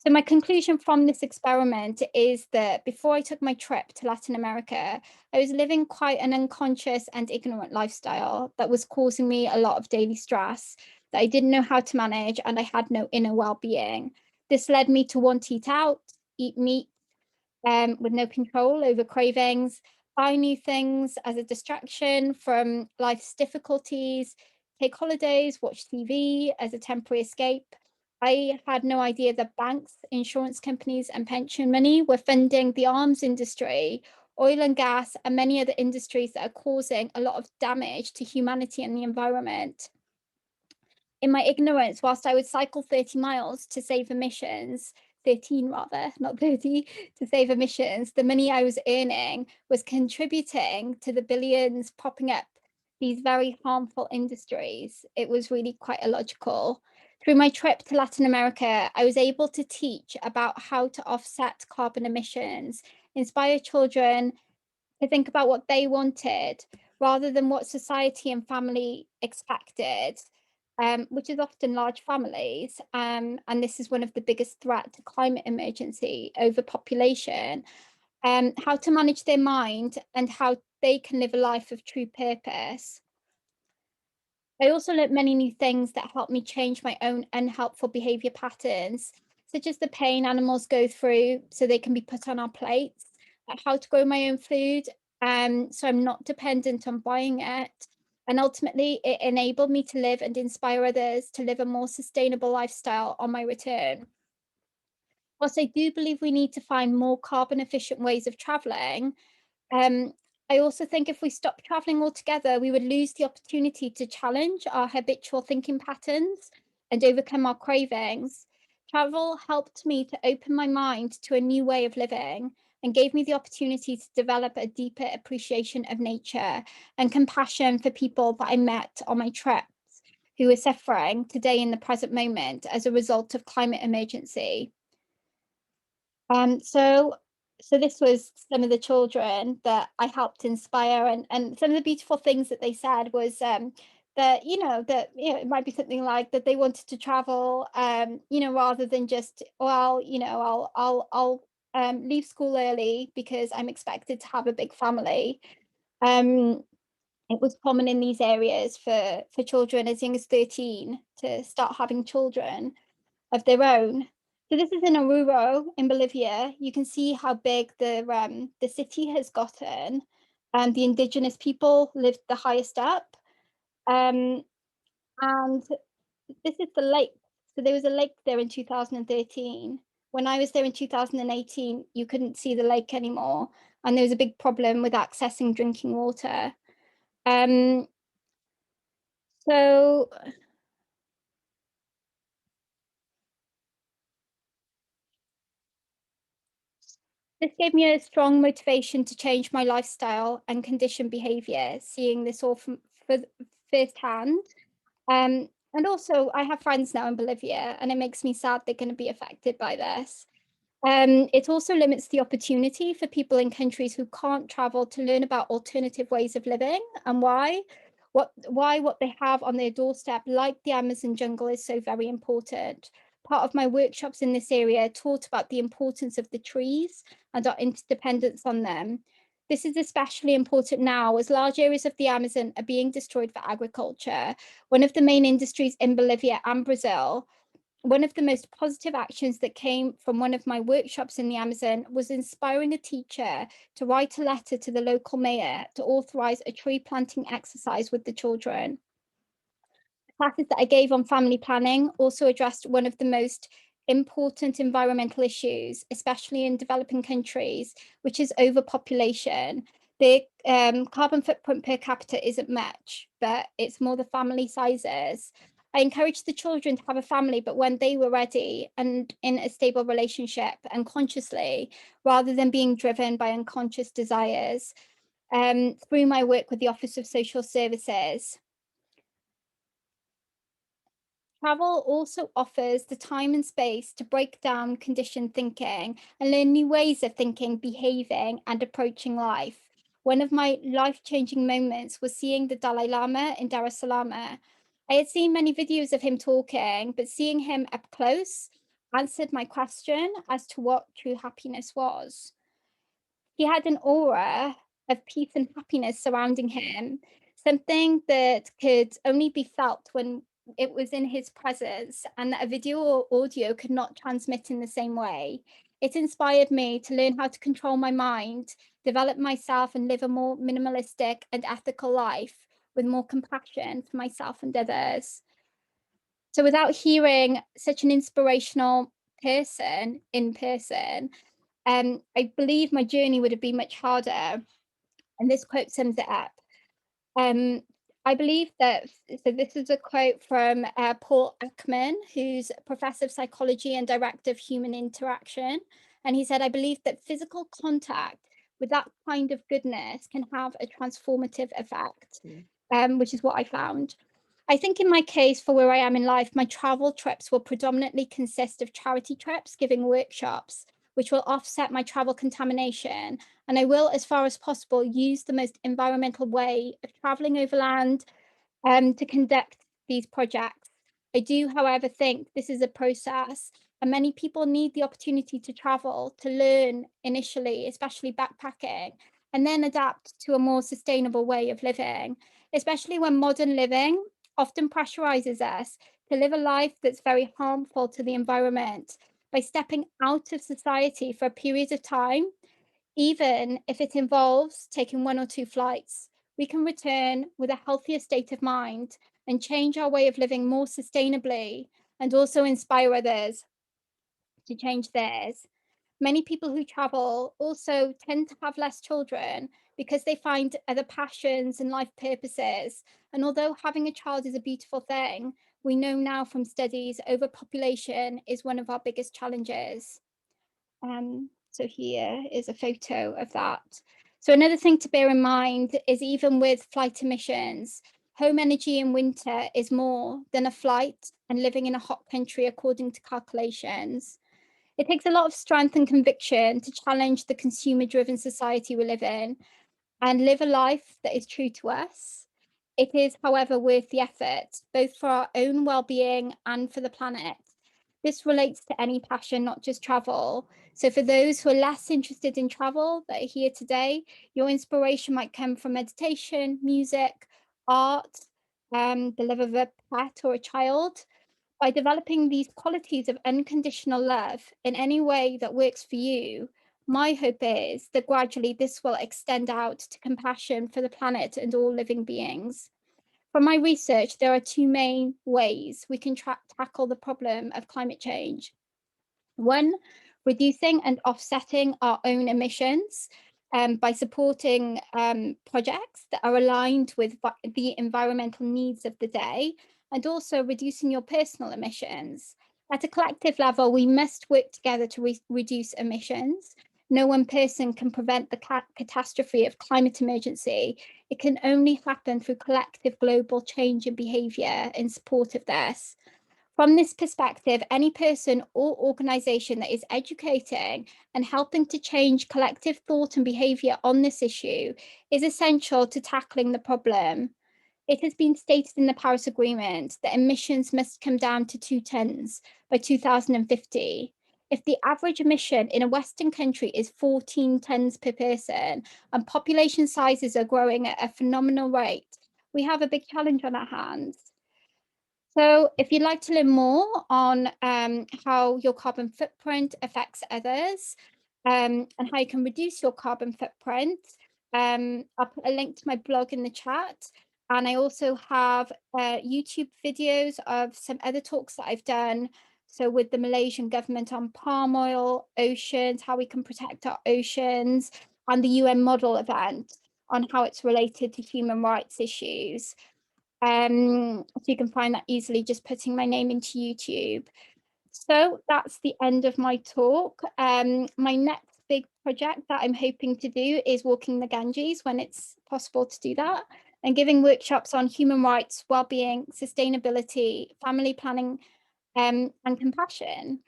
So my conclusion from this experiment is that before I took my trip to Latin America, I was living quite an unconscious and ignorant lifestyle that was causing me a lot of daily stress that I didn't know how to manage, and I had no inner well-being. This led me to want to eat out, eat meat, with no control over cravings, buy new things as a distraction from life's difficulties, take holidays, watch TV as a temporary escape. I had no idea that banks, insurance companies, and pension money were funding the arms industry, oil and gas, and many other industries that are causing a lot of damage to humanity and the environment. In my ignorance, whilst I would cycle 30 miles to save emissions, 13 rather, not 30, to save emissions, the money I was earning was contributing to the billions popping up these very harmful industries. It was really quite illogical. Through my trip to Latin America, I was able to teach about how to offset carbon emissions, inspire children to think about what they wanted rather than what society and family expected, which is often large families. And this is one of the biggest threats to climate emergency, overpopulation, how to manage their mind and how they can live a life of true purpose. I also learnt many new things that helped me change my own unhelpful behavior patterns, such as the pain animals go through so they can be put on our plates, how to grow my own food, so I'm not dependent on buying it. And ultimately, it enabled me to live and inspire others to live a more sustainable lifestyle on my return. Whilst I do believe we need to find more carbon efficient ways of travelling, um, I also think if we stop traveling altogether, we would lose the opportunity to challenge our habitual thinking patterns and overcome our cravings. Travel helped me to open my mind to a new way of living and gave me the opportunity to develop a deeper appreciation of nature and compassion for people that I met on my trips who are suffering today in the present moment as a result of climate emergency. Um, so so this was some of the children that I helped inspire, and some of the beautiful things that they said was that it might be something like that they wanted to travel, rather than just, well, I'll leave school early because I'm expected to have a big family. Um, it was common in these areas for children as young as 13 to start having children of their own. So this is in Oruro in Bolivia. You can see how big the city has gotten. The indigenous people lived the highest up. Um, and this is the lake. So there was a lake there in 2013. When I was there in 2018, you couldn't see the lake anymore. And there was a big problem with accessing drinking water. Um, so this gave me a strong motivation to change my lifestyle and condition behavior, seeing this all from firsthand. And also, I have friends now in Bolivia, and it makes me sad they're going to be affected by this. It also limits the opportunity for people in countries who can't travel to learn about alternative ways of living and why. What they have on their doorstep, like the Amazon jungle, is so very important. Part of my workshops in this area taught about the importance of the trees and our interdependence on them. This is especially important now as large areas of the Amazon are being destroyed for agriculture, one of the main industries in Bolivia and Brazil. One of the most positive actions that came from one of my workshops in the Amazon was inspiring a teacher to write a letter to the local mayor to authorize a tree planting exercise with the children. The classes that I gave on family planning also addressed one of the most important environmental issues, especially in developing countries, which is overpopulation. The carbon footprint per capita isn't much, but it's more the family sizes. I encouraged the children to have a family, but when they were ready and in a stable relationship and consciously, rather than being driven by unconscious desires, through my work with the Office of Social Services. Travel also offers the time and space to break down conditioned thinking and learn new ways of thinking, behaving, and approaching life. One of my life-changing moments was seeing the Dalai Lama in Dar es Salaam. I had seen many videos of him talking, but seeing him up close answered my question as to what true happiness was. He had an aura of peace and happiness surrounding him, something that could only be felt when it was in his presence, and that a video or audio could not transmit in the same way. It inspired me to learn how to control my mind, develop myself, and live a more minimalistic and ethical life with more compassion for myself and others. So, without hearing such an inspirational person in person, I believe my journey would have been much harder. And this quote sums it up. Um, I believe that, so this is a quote from Paul Ekman, who's a professor of psychology and director of human interaction. And he said, I believe that physical contact with that kind of goodness can have a transformative effect, which is what I found. I think in my case, for where I am in life, my travel trips will predominantly consist of charity trips, giving workshops, which will offset my travel contamination. And I will, as far as possible, use the most environmental way of traveling overland to conduct these projects. I do, however, think this is a process, and many people need the opportunity to travel, to learn initially, especially backpacking, and then adapt to a more sustainable way of living, especially when modern living often pressurizes us to live a life that's very harmful to the environment. By stepping out of society for a period of time, even if it involves taking 1 or 2 flights, we can return with a healthier state of mind and change our way of living more sustainably, and also inspire others to change theirs. Many people who travel also tend to have less children because they find other passions and life purposes. And although having a child is a beautiful thing, we know now from studies overpopulation is one of our biggest challenges. So here is a photo of that. So another thing to bear in mind is, even with flight emissions, home energy in winter is more than a flight and living in a hot country, according to calculations. It takes a lot of strength and conviction to challenge the consumer-driven society we live in and live a life that is true to us. It is, however, worth the effort, both for our own well-being and for the planet. This relates to any passion, not just travel. So for those who are less interested in travel that are here today, your inspiration might come from meditation, music, art, the love of a pet or a child. By developing these qualities of unconditional love in any way that works for you, my hope is that gradually this will extend out to compassion for the planet and all living beings. From my research, there are 2 main ways we can tackle the problem of climate change. One, reducing and offsetting our own emissions by supporting projects that are aligned with the environmental needs of the day, and also reducing your personal emissions. At a collective level, we must work together to reduce emissions. No one person can prevent the catastrophe of climate emergency. It can only happen through collective global change in behaviour in support of this. From this perspective, any person or organisation that is educating and helping to change collective thought and behaviour on this issue is essential to tackling the problem. It has been stated in the Paris Agreement that emissions must come down to 2 tonnes by 2050. If the average emission in a Western country is 14 tonnes per person and population sizes are growing at a phenomenal rate, we have a big challenge on our hands. So if you'd like to learn more on how your carbon footprint affects others and how you can reduce your carbon footprint, I'll put a link to my blog in the chat. And I also have YouTube videos of some other talks that I've done. So with the Malaysian government on palm oil, oceans, how we can protect our oceans, and the UN model event on how it's related to human rights issues. So you can find that easily just putting my name into YouTube. So that's the end of my talk. My next big project that I'm hoping to do is walking the Ganges when it's possible to do that, and giving workshops on human rights, well-being, sustainability, family planning, and compassion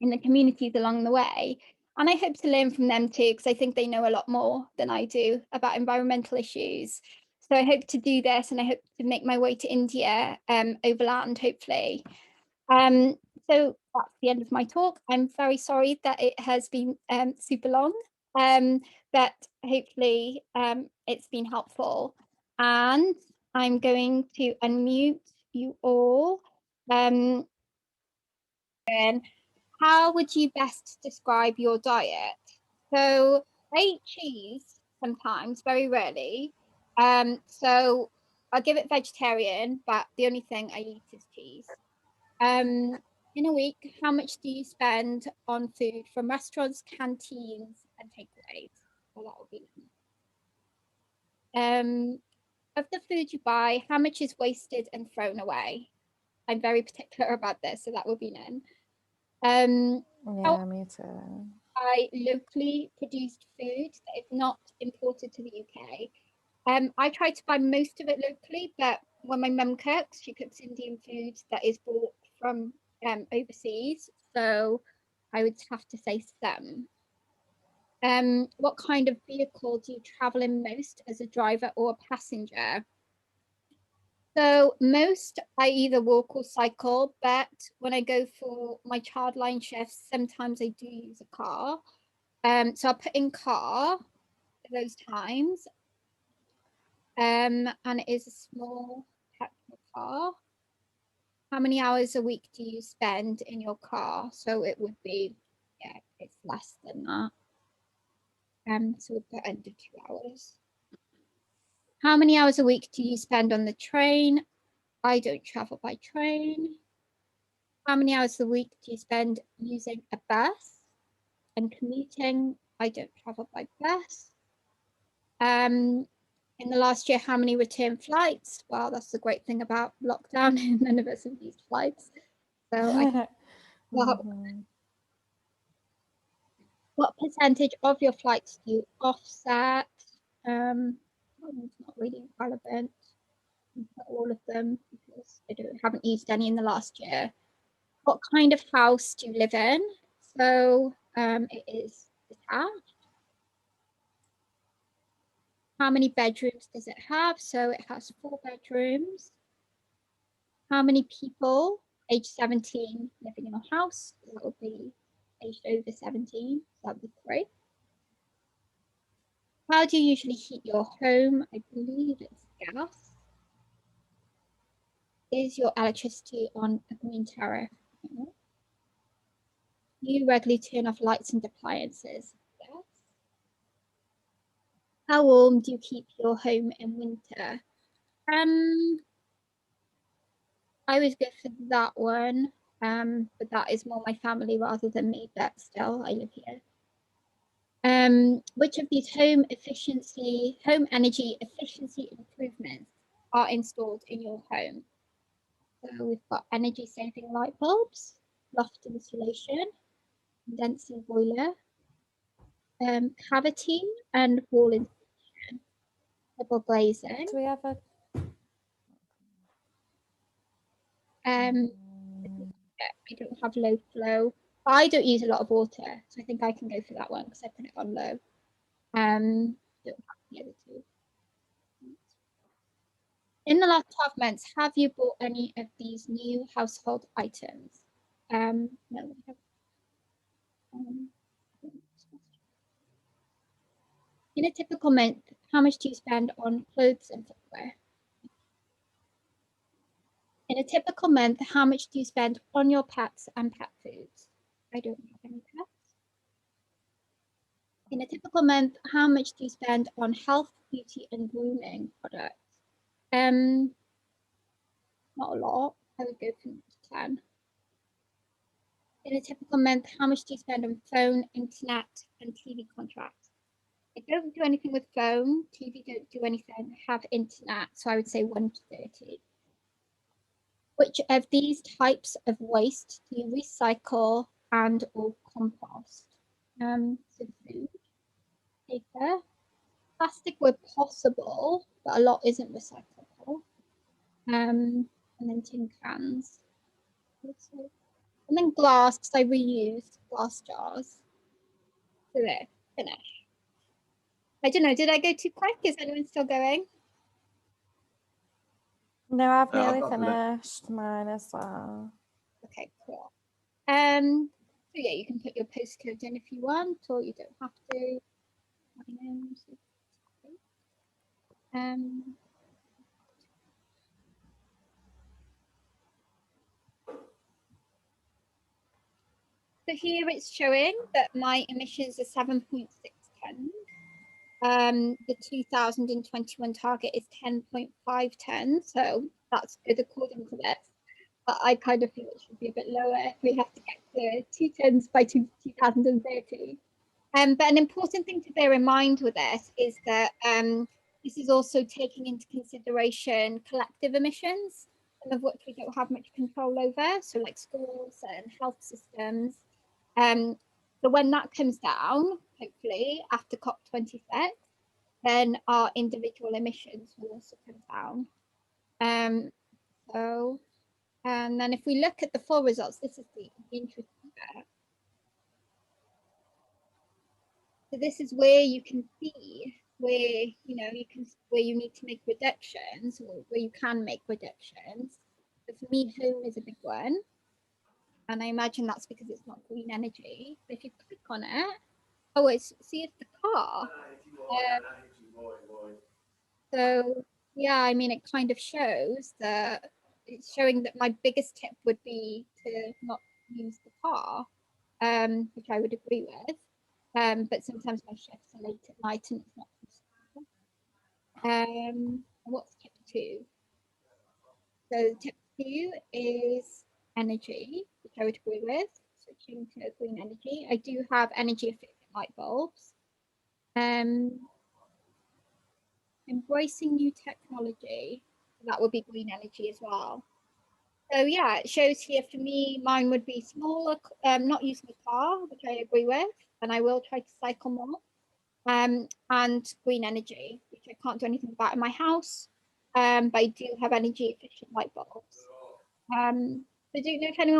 in the communities along the way. And I hope to learn from them too, because I think they know a lot more than I do about environmental issues. So I hope to do this, and I hope to make my way to India overland, hopefully. Um, so that's the end of my talk. I'm very sorry that it has been super long, but hopefully it's been helpful. And I'm going to unmute you all. And how would you best describe your diet? So I eat cheese sometimes, very rarely. So I'll give it vegetarian, but the only thing I eat is cheese. In a week, how much do you spend on food from restaurants, canteens, and takeaways? Well, that would be of the food you buy, how much is wasted and thrown away? I'm very particular about this, so that would be none. Yeah, me too. Buy locally produced food that is not imported to the UK. I try to buy most of it locally, but when my mum cooks, she cooks Indian food that is bought from overseas. So I would have to say some. What kind of vehicle do you travel in most as a driver or a passenger? So most I either walk or cycle, but when I go for my childline shifts, sometimes I do use a car. So I'll put in car for those times. And it is a small petrol car. How many hours a week do you spend in your car? So it would be, yeah, it's less than that. So we'll put under 2 hours. How many hours a week do you spend on the train? I don't travel by train. How many hours a week do you spend using a bus and commuting? I don't travel by bus. In the last year, how many return flights? Well, that's the great thing about lockdown. None of us have used flights. So well, what percentage of your flights do you offset? It's not really relevant. All of them because haven't used any in the last year. What kind of house do you live in? So it is detached. How many bedrooms does it have? So it has 4 bedrooms. How many people age 17 living in a house? That would be aged over 17. That would be 3. How do you usually heat your home? I believe it's gas. Is your electricity on a green tariff? Do you regularly turn off lights and appliances? Yes. How warm do you keep your home in winter? I always go for that one, but that is more my family rather than me, but still, I live here. Which of these home energy efficiency improvements are installed in your home? So we've got energy saving light bulbs, loft insulation, condensing boiler, cavity and wall insulation, double glazing. Do we have a? I don't have low flow. I don't use a lot of water, so I think I can go for that one because I put it on low. Don't have the other two. In the last 12 months, have you bought any of these new household items? No, we haven't. In a typical month, how much do you spend on clothes and footwear? In a typical month, how much do you spend on your pets and pet foods? I don't have any pets. In a typical month, how much do you spend on health, beauty, and grooming products? Not a lot. I would go for 10. In a typical month, how much do you spend on phone, internet, and TV contracts? I don't do anything with phone. TV don't do anything. Have internet, so I would say 1 to 30. Which of these types of waste do you recycle and or compost? So food, paper, plastic where possible, but a lot isn't recyclable. And then tin cans. And then glass, because I reuse glass jars. So there, finish. I don't know, did I go too quick? Is anyone still going? No, I've nearly I've finished mine as well. Okay, cool. So yeah, you can put your postcode in if you want, or you don't have to. Um, so here it's showing that my emissions are 7.6 tons. The 2021 target is 10.5 tons, so that's good according to this. But I kind of feel it should be a bit lower if we have to get to 2 tons by 2030. But an important thing to bear in mind with this is that this is also taking into consideration collective emissions, some of which we don't have much control over, so like schools and health systems. So when that comes down, hopefully after COP26, then our individual emissions will also come down. And then if we look at the full results, this is the interesting bit. So this is where you can see where where you need to make reductions, or where you can make reductions. So for me, home is a big one, and I imagine that's because it's not green energy. But if you click on it, oh, it's the car. So yeah, I mean, it kind of shows that it's showing that my biggest tip would be to not use the car, which I would agree with. But sometimes my shifts are late at night and it's not possible. What's tip two? So tip two is energy, which I would agree with, switching to green energy. I do have energy efficient light bulbs. Embracing new technology, that would be green energy as well. So yeah, it shows here for me, mine would be smaller, not using a car, which I agree with, and I will try to cycle more. And green energy, which I can't do anything about in my house, but I do have energy efficient light bulbs. So do you know if anyone